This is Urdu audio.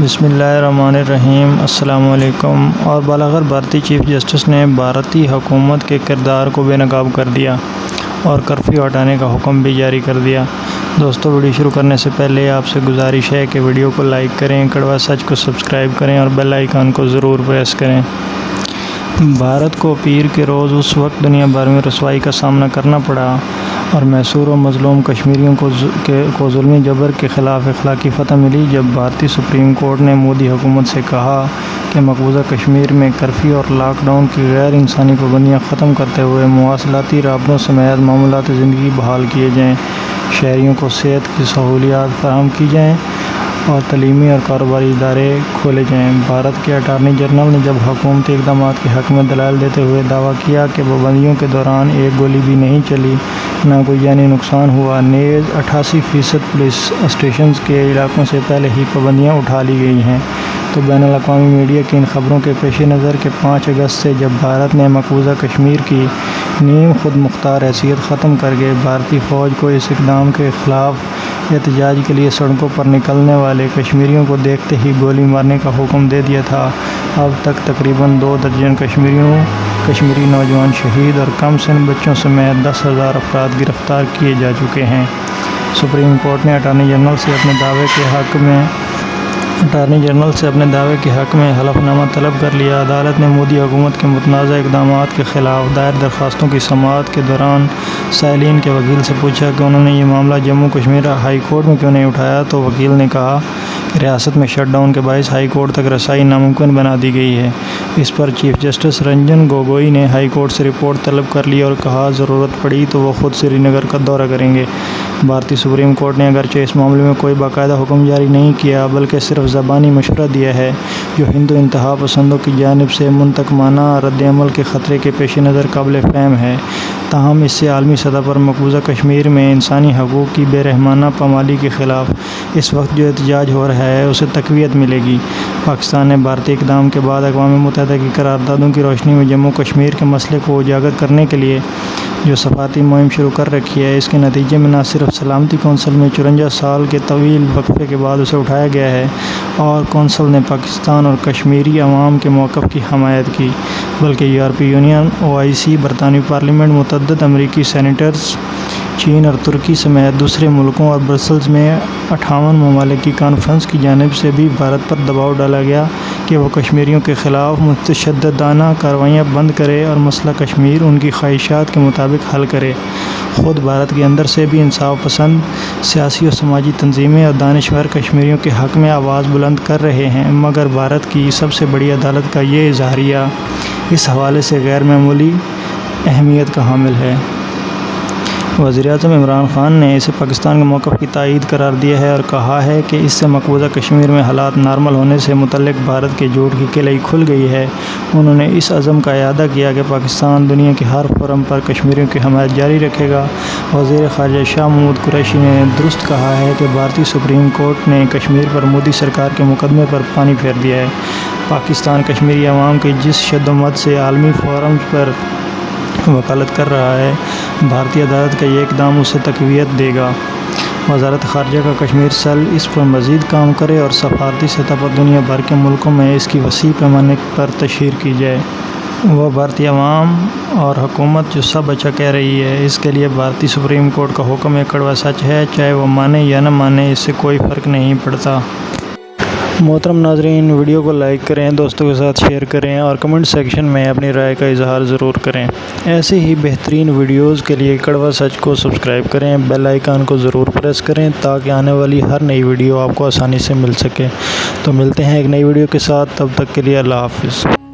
بسم اللہ الرحمن الرحیم۔ السلام علیکم۔ اور بالاخر بھارتی چیف جسٹس نے بھارتی حکومت کے کردار کو بے نقاب کر دیا اور کرفیو ہٹانے کا حکم بھی جاری کر دیا۔ دوستو، ویڈیو شروع کرنے سے پہلے آپ سے گزارش ہے کہ ویڈیو کو لائک کریں، کڑوا سچ کو سبسکرائب کریں اور بیل آئیکن کو ضرور پریس کریں۔ بھارت کو پیر کے روز اس وقت دنیا بھر میں رسوائی کا سامنا کرنا پڑا اور محصور و مظلوم کشمیریوں کو ظلمی جبر کے خلاف اخلاقی فتح ملی جب بھارتی سپریم کورٹ نے مودی حکومت سے کہا کہ مقبوضہ کشمیر میں کرفیو اور لاک ڈاؤن کی غیر انسانی پابندیاں ختم کرتے ہوئے مواصلاتی رابطوں سمیت معمولات زندگی بحال کیے جائیں، شہریوں کو صحت کی سہولیات فراہم کی جائیں اور تعلیمی اور کاروباری ادارے کھولے جائیں۔ بھارت کے اٹارنی جنرل نے جب حکومتی اقدامات کے حق میں دلائل دیتے ہوئے دعویٰ کیا کہ پابندیوں کے دوران ایک گولی بھی نہیں چلی، نہ کوئی جانی نقصان ہوا، نیز 88% پولیس اسٹیشنز کے علاقوں سے پہلے ہی پابندیاں اٹھا لی گئی ہیں، تو بین الاقوامی میڈیا کی ان خبروں کے پیش نظر کہ 5 اگست سے جب بھارت نے مقبوضہ کشمیر کی نیم خود مختار حیثیت ختم کر کے بھارتی فوج کو اس اقدام کے خلاف احتجاج کے لیے سڑکوں پر نکلنے والے کشمیریوں کو دیکھتے ہی گولی مارنے کا حکم دے دیا تھا، اب تک تقریباً 2 درجن کشمیری نوجوان شہید اور کم سن بچوں سمیت 10,000 افراد گرفتار کیے جا چکے ہیں۔ سپریم کورٹ نے اٹارنی جنرل سے اپنے دعوے کے حق میں حلف نامہ طلب کر لیا۔ عدالت نے مودی حکومت کے متنازع اقدامات کے خلاف دائر درخواستوں کی سماعت کے دوران سائلین کے وکیل سے پوچھا کہ انہوں نے یہ معاملہ جموں کشمیر ہائی کورٹ میں کیوں نہیں اٹھایا، تو وکیل نے کہا کہ ریاست میں شٹ ڈاؤن کے باعث ہائی کورٹ تک رسائی ناممکن بنا دی گئی ہے۔ اس پر چیف جسٹس رنجن گوگوئی نے ہائی کورٹ سے رپورٹ طلب کر لی اور کہا ضرورت پڑی تو وہ خود سری نگر کا دورہ کریں گے۔ بھارتی سپریم کورٹ نے اگرچہ اس معاملے میں کوئی باقاعدہ حکم جاری نہیں کیا بلکہ صرف زبانی مشورہ دیا ہے، جو ہندو انتہا پسندوں کی جانب سے منتقمانہ رد عمل کے خطرے کے پیش نظر قابل فہم ہے، تاہم اس سے عالمی سطح پر مقبوضہ کشمیر میں انسانی حقوق کی بے رحمانہ پامالی کے خلاف اس وقت جو احتجاج ہو رہا ہے اسے تقویت ملے گی۔ پاکستان نے بھارتی اقدام کے بعد اقوام متحدہ کی قراردادوں کی روشنی میں جموں کشمیر کے مسئلے کو اجاگر کرنے کے لیے جو صفاتی مہم شروع کر رکھی ہے، اس کے نتیجے میں نہ صرف سلامتی کونسل میں 54 سال کے طویل وقفے کے بعد اسے اٹھایا گیا ہے اور کونسل نے پاکستان اور کشمیری عوام کے موقف کی حمایت کی، بلکہ یورپی یونین، OIC، برطانوی پارلیمنٹ، متعدد امریکی سینیٹرز، چین اور ترکی سمیت دوسرے ملکوں اور برسلز میں 58 ممالک کی کانفرنس کی جانب سے بھی بھارت پر دباؤ ڈالا گیا کہ وہ کشمیریوں کے خلاف متشددانہ کارروائیاں بند کرے اور مسئلہ کشمیر ان کی خواہشات کے مطابق حل کرے۔ خود بھارت کے اندر سے بھی انصاف پسند سیاسی و سماجی تنظیمیں اور دانشور کشمیریوں کے حق میں آواز بلند کر رہے ہیں، مگر بھارت کی سب سے بڑی عدالت کا یہ اظہاریہ اس حوالے سے غیر معمولی اہمیت کا حامل ہے۔ وزیراعظم عمران خان نے اسے پاکستان کے موقف کی تائید قرار دیا ہے اور کہا ہے کہ اس سے مقبوضہ کشمیر میں حالات نارمل ہونے سے متعلق بھارت کے جھوٹ کی قلعی کھل گئی ہے۔ انہوں نے اس عزم کا اعادہ کیا کہ پاکستان دنیا کے ہر فورم پر کشمیریوں کی حمایت جاری رکھے گا۔ وزیر خارجہ شاہ محمود قریشی نے درست کہا ہے کہ بھارتی سپریم کورٹ نے کشمیر پر مودی سرکار کے مقدمے پر پانی پھیر دیا ہے۔ پاکستان کشمیری عوام کی جس شدت سے عالمی فورمز پر وکالت کر رہا ہے، بھارتی عدالت کا یہ اقدام اسے تقویت دے گا۔ وزارت خارجہ کا کشمیر سیل اس پر مزید کام کرے اور سفارتی سطح پر دنیا بھر کے ملکوں میں اس کی وسیع پیمانے پر تشہیر کی جائے۔ وہ بھارتی عوام اور حکومت جو سب اچھا کہہ رہی ہے، اس کے لیے بھارتی سپریم کورٹ کا حکم ایک کڑوا سچ ہے، چاہے وہ مانے یا نہ مانے، اس سے کوئی فرق نہیں پڑتا۔ محترم ناظرین، ویڈیو کو لائک کریں، دوستوں کے ساتھ شیئر کریں اور کمنٹ سیکشن میں اپنی رائے کا اظہار ضرور کریں۔ ایسے ہی بہترین ویڈیوز کے لیے کڑوا سچ کو سبسکرائب کریں، بیل آئیکن کو ضرور پریس کریں تاکہ آنے والی ہر نئی ویڈیو آپ کو آسانی سے مل سکے۔ تو ملتے ہیں ایک نئی ویڈیو کے ساتھ، تب تک کے لیے اللہ حافظ۔